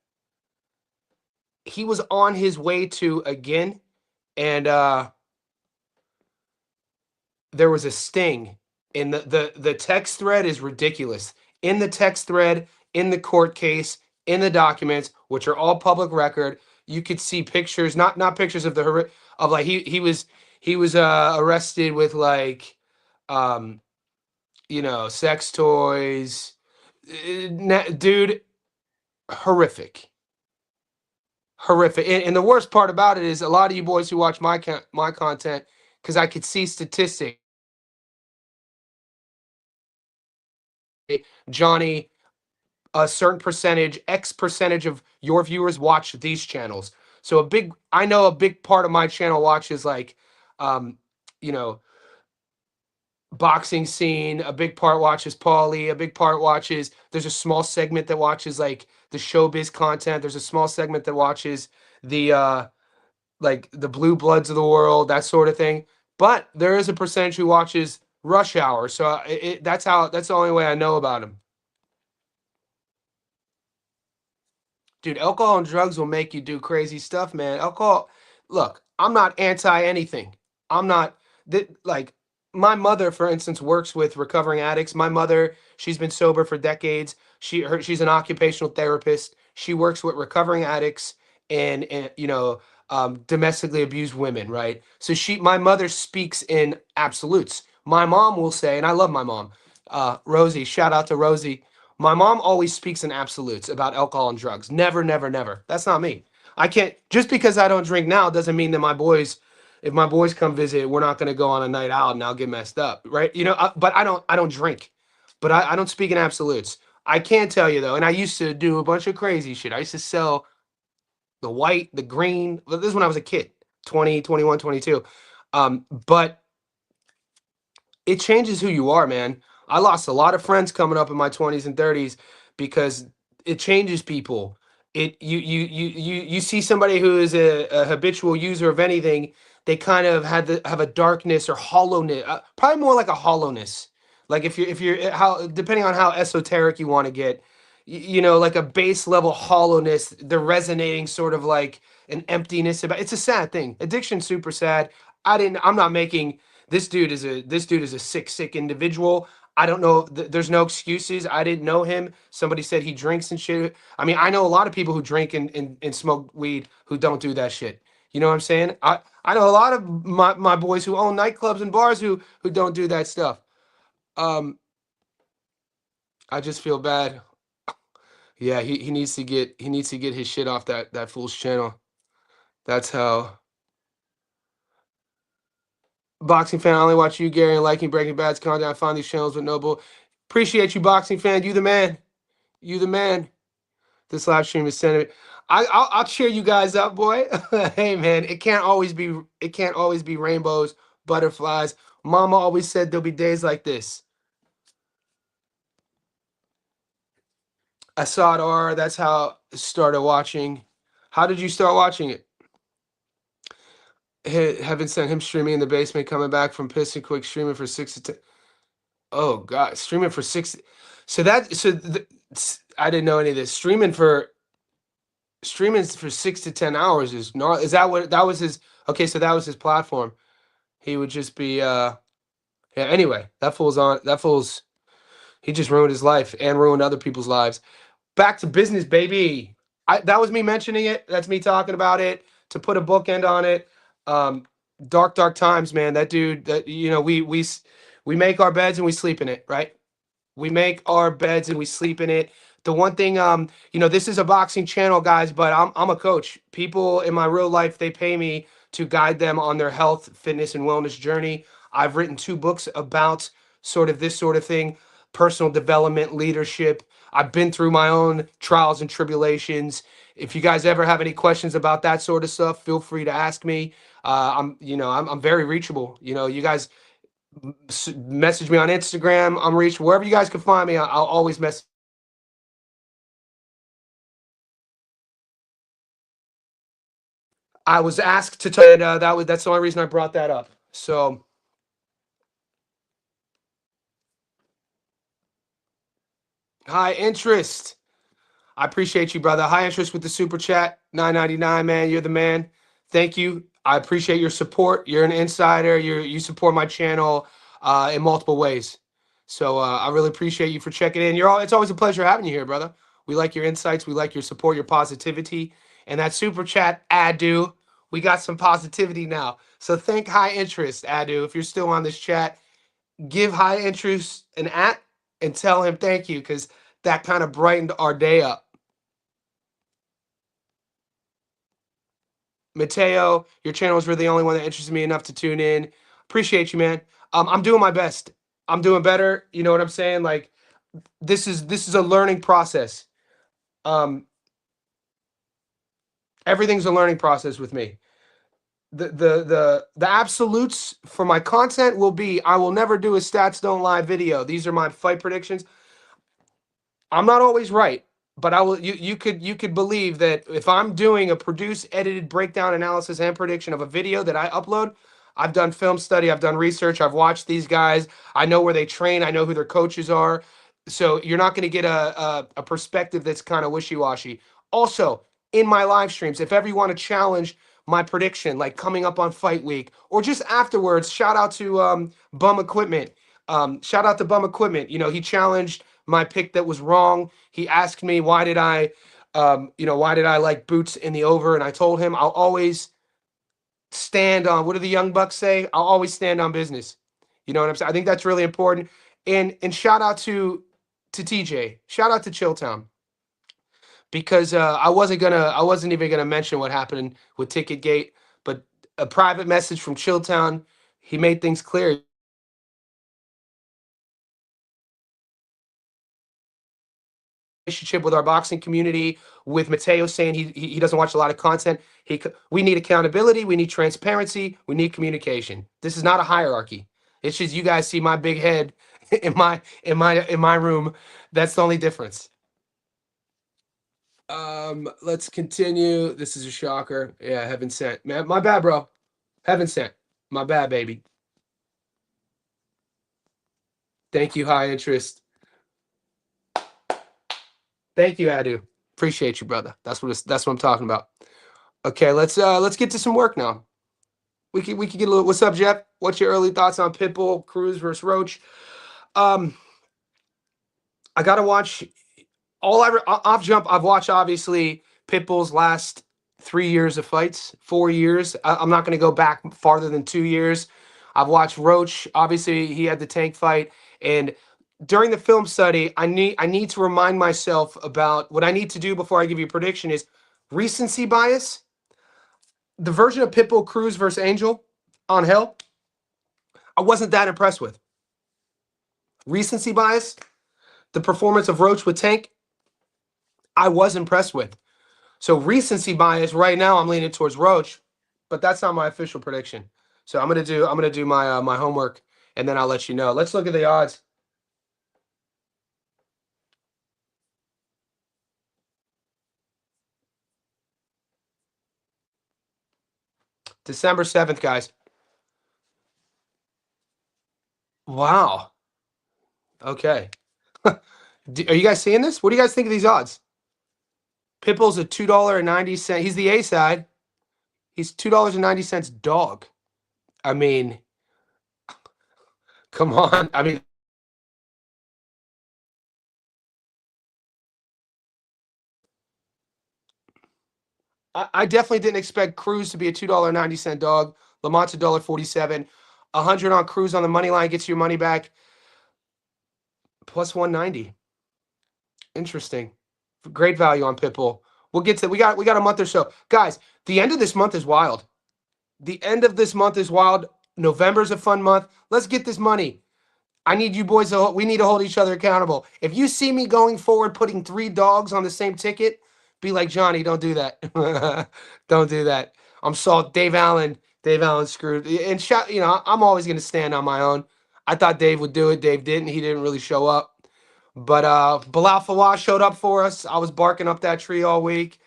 He was on his way to again, and there was a sting. And the text thread is ridiculous. in the text thread, in the court case, in the documents, which are all public record. You could see pictures, not pictures of of like he was arrested with like um sex toys. Dude, horrific. Horrific. And the worst part about it is a lot of you boys who watch my content, because I could see statistics. Johnny, a certain percentage, X percentage of your viewers watch these channels. So I know a big part of my channel watches like, you know, boxing scene. A big part watches Paulie. A big part watches. There's a small segment that watches like the showbiz content. There's a small segment that watches the like the Blue Bloods of the world, that sort of thing. But there is a percentage who watches Rush Hour. So that's the only way I know about him. Dude, alcohol and drugs will make you do crazy stuff, man. Look, I'm not anti anything. I'm not like my mother, for instance, works with recovering addicts. My mother, she's been sober for decades. She's an occupational therapist. She works with recovering addicts and domestically abused women, right? So my mother speaks in absolutes. My mom will say, and I love my mom, Rosie, shout out to Rosie. My mom always speaks in absolutes about alcohol and drugs. Never, never, never. That's not me. I can't, just because I don't drink now doesn't mean that if my boys come visit, we're not going to go on a night out and I'll get messed up, right? But I don't drink, but I don't speak in absolutes. I can tell you though, and I used to do a bunch of crazy shit. I used to sell the white, the green. This is when I was a kid, 20, 21, 22. But it changes who you are, man. I lost a lot of friends coming up in my 20s and 30s because it changes people. You see somebody who is a habitual user of anything, they kind of have a darkness or hollowness, probably more like a hollowness. Like if you're how depending on how esoteric you want to get, like a base level hollowness, the resonating sort of like an emptiness about. It's a sad thing. Addiction's super sad. I'm not making this dude is a sick individual. I don't know. There's no excuses. I didn't know him. Somebody said he drinks and shit. I mean, I know a lot of people who drink and smoke weed who don't do that shit. You know what I'm saying? I know a lot of my boys who own nightclubs and bars who don't do that stuff. I just feel bad. Yeah, he needs to get his shit off that fool's channel. That's how. Boxing fan, I only watch you, Gary, and liking Breaking Bad's content. I find these channels with Noble. Appreciate you, boxing fan. You the man. You the man. This live stream is sending. I'll cheer you guys up, boy. Hey man, it can't always be rainbows, butterflies. Mama always said there'll be days like this. I saw it, or that's how I started watching. How did you start watching it? Haven't sent him streaming in the basement, coming back from piss and quick streaming for 6 to 10. Oh God, streaming for 6. I didn't know any of this. Streaming for 6 to 10 hours is not. Is that what that was his? Okay, so that was his platform. He would just be. Yeah. Anyway, that fool's on. That fool's. He just ruined his life and ruined other people's lives. Back to business, baby. That was me mentioning it. That's me talking about it to put a bookend on it. Dark times, man. That dude. That we make our beds and we sleep in it, right? We make our beds and we sleep in it. The one thing, this is a boxing channel, guys, but I'm a coach. People in my real life, they pay me to guide them on their health, fitness, and wellness journey. I've written 2 books about sort of this sort of thing, personal development, leadership. I've been through my own trials and tribulations. If you guys ever have any questions about that sort of stuff, feel free to ask me. I'm very reachable. You guys message me on Instagram. I'm reachable wherever you guys can find me. I'll always message. I was asked to tell, and that's the only reason I brought that up. So, high interest. I appreciate you, brother. High interest with the super chat, $9.99, man. You're the man. Thank you. I appreciate your support. You're an insider. You support my channel in multiple ways. So I really appreciate you for checking in. It's always a pleasure having you here, brother. We like your insights. We like your support, your positivity, and that super chat, Adu. We got some positivity now. So thank High Interest, Adu. If you're still on this chat, give High Interest an @ and tell him thank you, because that kind of brightened our day up. Mateo, your channel was really the only one that interested me enough to tune in. Appreciate you, man. I'm doing my best. I'm doing better. You know what I'm saying? Like, this is a learning process. Um, everything's a learning process with me. The absolutes for my content will be, I will never do a stats don't lie video. These are my fight predictions. I'm not always right, but I will. You could believe that if I'm doing a produced, edited breakdown, analysis, and prediction of a video that I upload, I've done film study, I've done research, I've watched these guys, I know where they train, I know who their coaches are. So you're not going to get a perspective that's kind of wishy washy. Also, in my live streams, if ever you want to challenge my prediction, like coming up on fight week or just afterwards, shout out to Bum Equipment. Shout out to Bum Equipment. You know, he challenged my pick that was wrong. He asked me why did I like boots in the over, and I told him I'll always stand on, what do the young bucks say? I'll always stand on business. You know what I'm saying? I think that's really important. And shout out to TJ. Shout out to Chilltown, because I wasn't even gonna mention what happened with Ticketgate, but a private message from Chilltown, he made things clear. Relationship with our boxing community, with Mateo saying he doesn't watch a lot of content. We need accountability, we need transparency, we need communication. This is not a hierarchy. It's just you guys see my big head in my room. That's the only difference. Let's continue. This is a shocker. Yeah, heaven sent. Man, my bad, bro. Heaven sent. My bad, baby. Thank you, High Interest. Thank you, Adu. Appreciate you, brother. That's what I'm talking about. Okay, let's get to some work now. We could get a little. What's up, Jeff? What's your early thoughts on Pitbull, Cruz versus Roach? I gotta watch off jump. I've watched obviously Pitbull's last 3 years of fights, 4 years. I'm not gonna go back farther than 2 years. I've watched Roach. Obviously, he had the Tank fight, and during the film study, I need to remind myself about what I need to do before I give you a prediction is recency bias. The version of Pitbull Cruz versus Angel on Hell, I wasn't that impressed with. Recency bias, the performance of Roach with Tank, I was impressed with. So recency bias, right now I'm leaning towards Roach, but that's not my official prediction. So I'm gonna do my homework, and then I'll let you know. Let's look at the odds. December 7th, guys. Wow. Okay. Are you guys seeing this? What do you guys think of these odds? Pitbull's a $2.90. He's the A side. He's $2.90 dog. I mean, come on. I mean, I definitely didn't expect Cruz to be a $2.90 dog. Lamont's $1.47. 100 on Cruz on the money line gets your money back. Plus 190. Interesting. Great value on Pitbull. We'll get to, we got a month or so. Guys, the end of this month is wild. The end of this month is wild. November's a fun month. Let's get this money. I need you boys we need to hold each other accountable. If you see me going forward putting 3 dogs on the same ticket, be like, Johnny, don't do that. Don't do that. I'm salt. Dave Allen screwed. And I'm always going to stand on my own. I thought Dave would do it. Dave didn't. He didn't really show up. But Bilal Fawaz showed up for us. I was barking up that tree all week.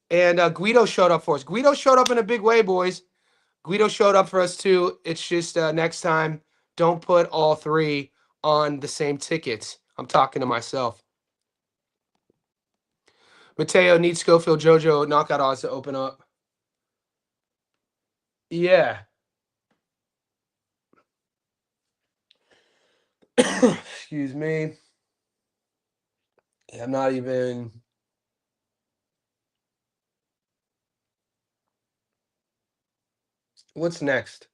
And Guido showed up for us. Guido showed up in a big way, boys. Guido showed up for us too. It's just next time, don't put all 3 on the same tickets. I'm talking to myself. Mateo needs Schofield JoJo knockout odds to open up. Yeah. Excuse me. Yeah, I'm not even. What's next?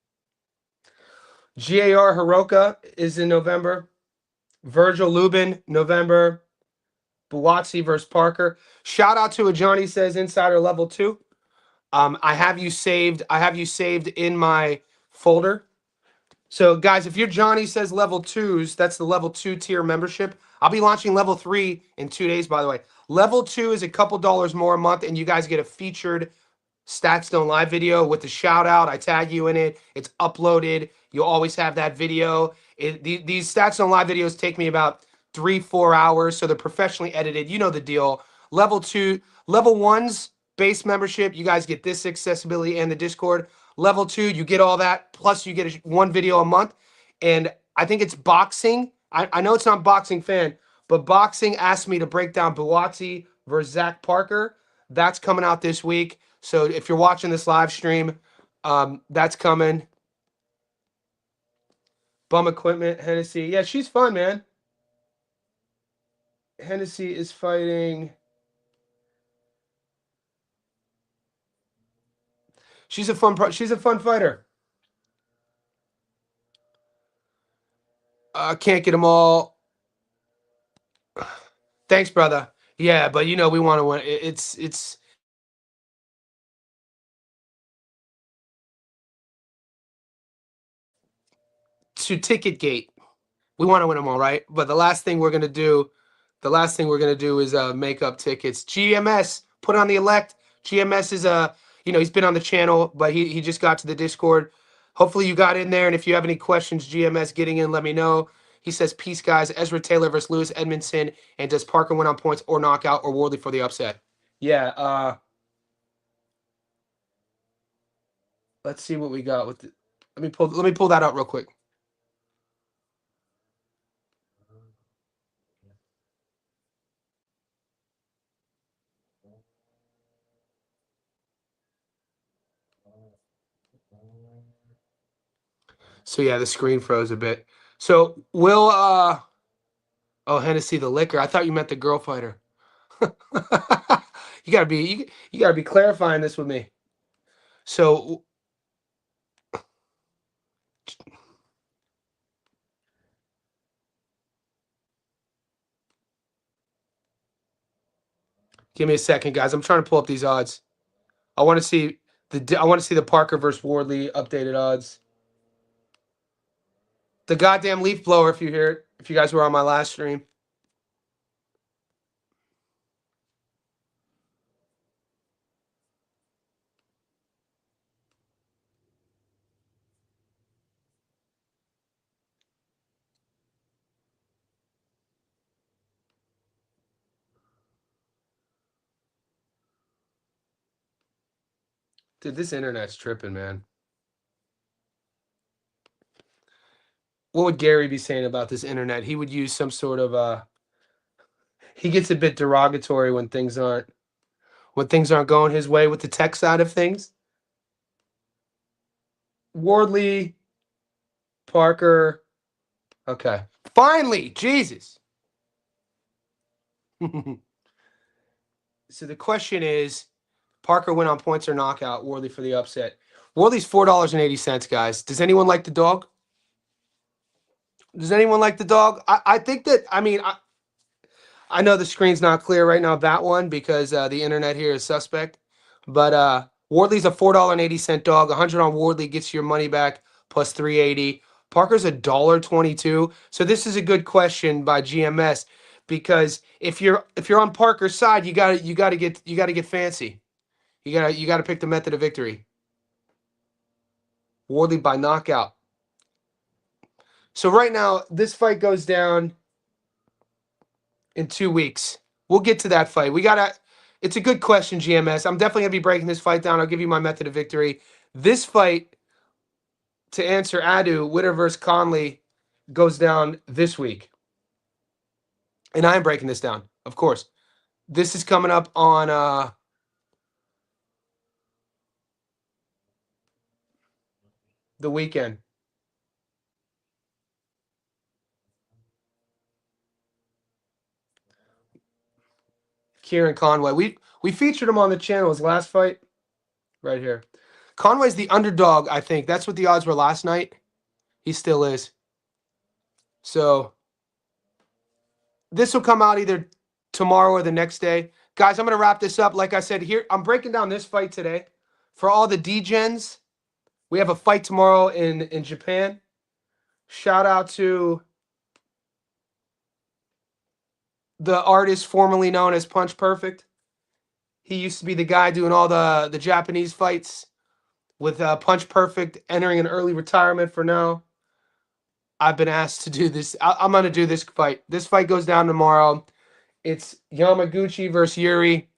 GAR Hiroka is in November. Virgil Lubin, November. Buatsi versus Parker. Shout out to a Johnny Says Insider Level 2. I have you saved. I have you saved in my folder. So, guys, if you're Johnny Says Level 2s, that's the Level 2 tier membership. I'll be launching Level 3 in 2 days, by the way. Level 2 is a couple dollars more a month, and you guys get a featured Stats Don't Lie video with the shout out. I tag you in it. It's uploaded. You'll always have that video. These Stats Don't Lie videos take me about 3-4 hours, so they're professionally edited. You know the deal. Level 2, Level 1's base membership. You guys get this accessibility and the Discord. Level 2, you get all that. Plus, you get one video a month. And I think it's boxing. I know it's not boxing fan, but boxing asked me to break down Buatsi versus Zach Parker. That's coming out this week. So if you're watching this live stream, that's coming. Bum Equipment, Hennessy. Yeah, she's fun, man. Hennessy is fighting. She's a fun fighter. Can't get them all. Thanks, brother. Yeah, but we want to win. It's to Ticket Gate. We want to win them all, right? But the last thing we're gonna do is make up tickets. GMS put on the elect. GMS is he's been on the channel, but he just got to the Discord. Hopefully you got in there, and if you have any questions, GMS getting in, let me know. He says, "Peace, guys. Ezra Taylor versus Lewis Edmondson, and does Parker win on points or knockout or Wardley for the upset?" Yeah. Let's see what we got with. Let me pull that up real quick. So yeah, the screen froze a bit. So will oh, Hennessy the liquor. I thought you meant the girl fighter. You gotta be clarifying this with me. So give me a second, guys. I'm trying to pull up these odds. I want to see the Parker versus Wardley updated odds. The goddamn leaf blower, if you hear it, if you guys were on my last stream. Dude, this internet's tripping, man. What would Gary be saying about this internet? He would use some sort of he gets a bit derogatory when things aren't going his way with the tech side of things. Wardley, Parker. Okay. Finally, Jesus. So the question is, Parker win on points or knockout, Wardley for the upset. Wardley's $4.80, guys. Does anyone like the dog? Does anyone like the dog? I think that, I know the screen's not clear right now, that one, because the internet here is suspect. But Wardley's a $4.80 dog. 100 on Wardley gets your money back plus 380. Parker's $1.22. So this is a good question by GMS, because if you're on Parker's side, you gotta get fancy. You gotta pick the method of victory. Wardley by knockout. So right now, this fight goes down in 2 weeks. We'll get to that fight. It's a good question, GMS. I'm definitely gonna be breaking this fight down. I'll give you my method of victory. This fight, to answer Adu, Witter versus Conley, goes down this week. And I am breaking this down, of course. This is coming up on the weekend. Kieran Conway. We featured him on the channel his last fight right here. Conway's the underdog, I think. That's what the odds were last night. He still is. So this will come out either tomorrow or the next day. Guys, I'm going to wrap this up. Like I said, here I'm breaking down this fight today. For all the D-Gens, we have a fight tomorrow in Japan. Shout out to the artist formerly known as Punch Perfect. He used to be the guy doing all the Japanese fights with Punch Perfect entering an early retirement for now. I've been asked to do this. I'm going to do this fight. This fight goes down tomorrow. It's Yamaguchi versus Yuri.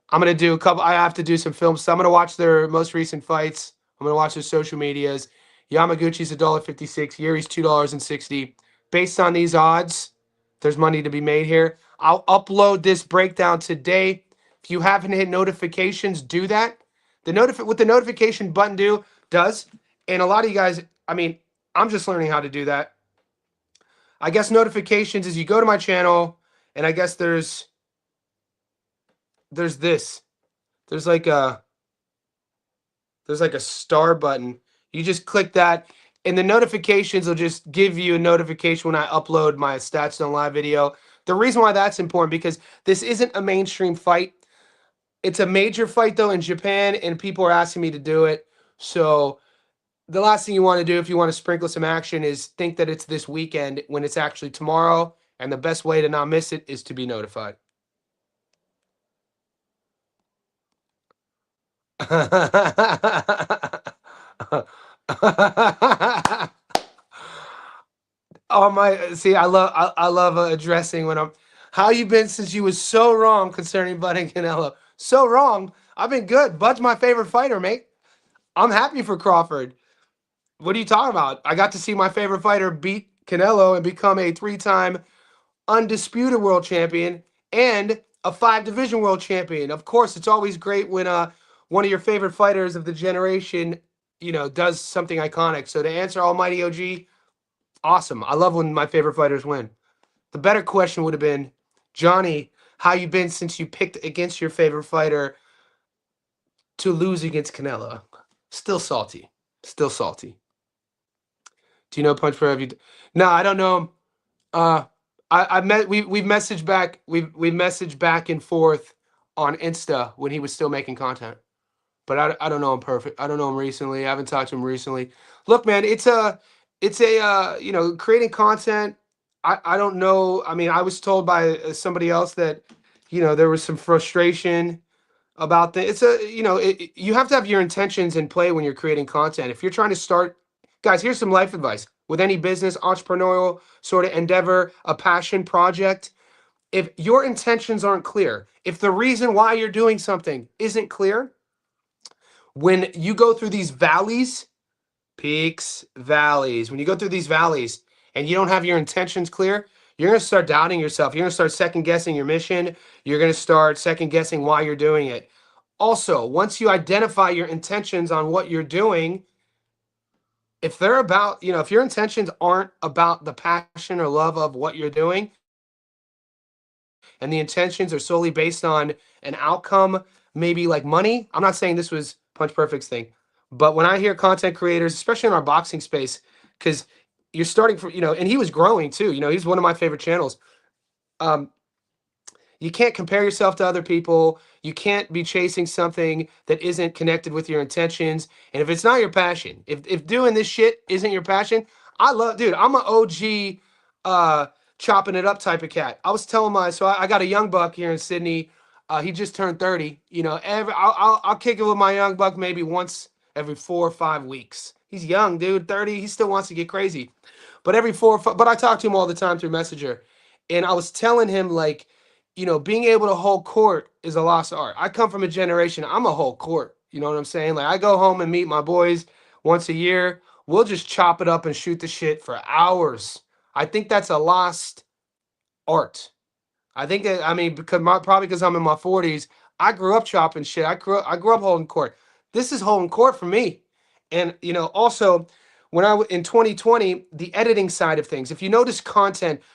I'm going to do a couple. I have to do some films. So I'm going to watch their most recent fights. I'm going to watch their social medias. Yamaguchi's $1.56. Yuri's $2.60. Based on these odds, there's money to be made here. I'll upload this breakdown today. If you haven't hit notifications, do that. What the notification button does, and a lot of you guys, I mean, I'm just learning how to do that. I guess notifications is you go to my channel, and I guess there's this. There's like a star button. You just click that, and the notifications will just give you a notification when I upload my Stats Don't Lie video. The reason why that's important, because this isn't a mainstream fight. It's a major fight, though, in Japan, and people are asking me to do it. So the last thing you want to do if you want to sprinkle some action is think that it's this weekend when it's actually tomorrow, and the best way to not miss it is to be notified. Oh my! See, I love addressing when I'm. How you been since you was so wrong concerning Bud and Canelo? So wrong. I've been good. Bud's my favorite fighter, mate. I'm happy for Crawford. What are you talking about? I got to see my favorite fighter beat Canelo and become a 3-time undisputed world champion and a 5-division world champion. Of course, it's always great when one of your favorite fighters of the generation, does something iconic. So to answer Almighty OG, awesome. I love when my favorite fighters win. The better question would have been, Johnny, how you been since you picked against your favorite fighter to lose against Canelo? Still salty. Still salty. Do you know Punch for Every? No, I don't know him. We've messaged back. We've messaged back and forth on Insta when he was still making content. But I don't know him perfect. I don't know him recently. I haven't talked to him recently. Look, man, it's creating content. I don't know. I mean, I was told by somebody else that, there was some frustration about the. You have to have your intentions in play when you're creating content. If you're trying to start, guys, here's some life advice with any business, entrepreneurial sort of endeavor, a passion project. If your intentions aren't clear, if the reason why you're doing something isn't clear, when you go through these valleys, peaks, valleys, when you go through these valleys and you don't have your intentions clear, you're going to start doubting yourself. You're going to start second guessing your mission. You're going to start second guessing why you're doing it. Also, once you identify your intentions on what you're doing, if they're about, if your intentions aren't about the passion or love of what you're doing, and the intentions are solely based on an outcome, maybe like money. I'm not saying this was Punch Perfect's thing, but when I hear content creators, especially in our boxing space, because you're starting from, and he was growing too, he's one of my favorite channels. You can't compare yourself to other people. You can't be chasing something that isn't connected with your intentions. And if it's not your passion, if doing this shit isn't your passion, dude, I'm an OG chopping it up type of cat. I was telling I got a young buck here in Sydney. He just turned 30. I'll kick it with my young buck maybe once every 4 or 5 weeks. He's young, dude, 30. He still wants to get crazy. But but I talk to him all the time through Messenger. And I was telling him, like, being able to hold court is a lost art. I come from a generation, I'm a whole court. You know what I'm saying? Like, I go home and meet my boys once a year. We'll just chop it up and shoot the shit for hours. I think that's a lost art. I think that, probably because I'm in my 40s, I grew up chopping shit. I grew up holding court. This is holding court for me. And, also, in 2020, the editing side of things, if you notice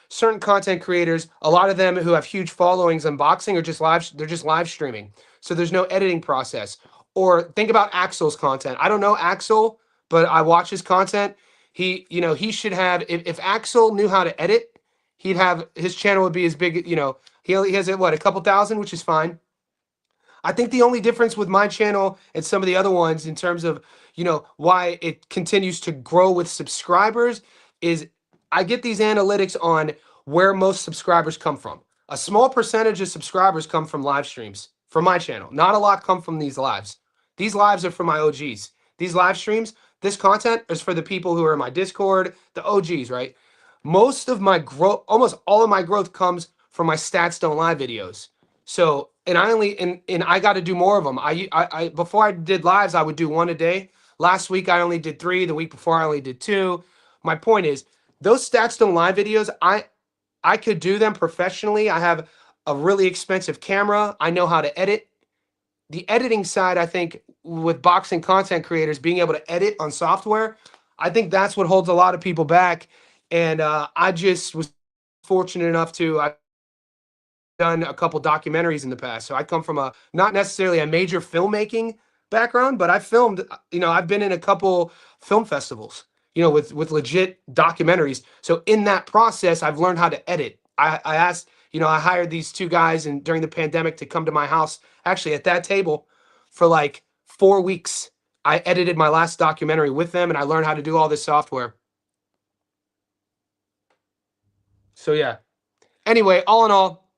certain content creators, a lot of them who have huge followings on boxing are they're just live streaming. So there's no editing process. Or think about Axel's content. I don't know Axel, but I watch his content. He should have, if Axel knew how to edit, his channel would be as big, he has a couple thousand, which is fine. I think the only difference with my channel and some of the other ones in terms of, why it continues to grow with subscribers is I get these analytics on where most subscribers come from. A small percentage of subscribers come from live streams for my channel. Not a lot come from these lives. These lives are for my OGs. These live streams, this content is for the people who are in my Discord, the OGs, right? Most of my growth, almost all of my growth comes from my Stats Don't Lie videos. So, and I got to do more of them. I before I did lives, I would do one a day. Last week I only did 3. The week before I only did 2. My point is, those Stats Don't Lie videos, I could do them professionally. I have a really expensive camera. I know how to edit. The editing side, I think, with boxing content creators being able to edit on software, I think that's what holds a lot of people back. And I just was fortunate enough to I've done a couple documentaries in the past. So I come from not necessarily a major filmmaking background, but I filmed, I've been in a couple film festivals, with legit documentaries. So in that process, I've learned how to edit. I asked, I hired these 2 guys and during the pandemic to come to my house, actually at that table for like 4 weeks. I edited my last documentary with them and I learned how to do all this software. So yeah. Anyway, all in all,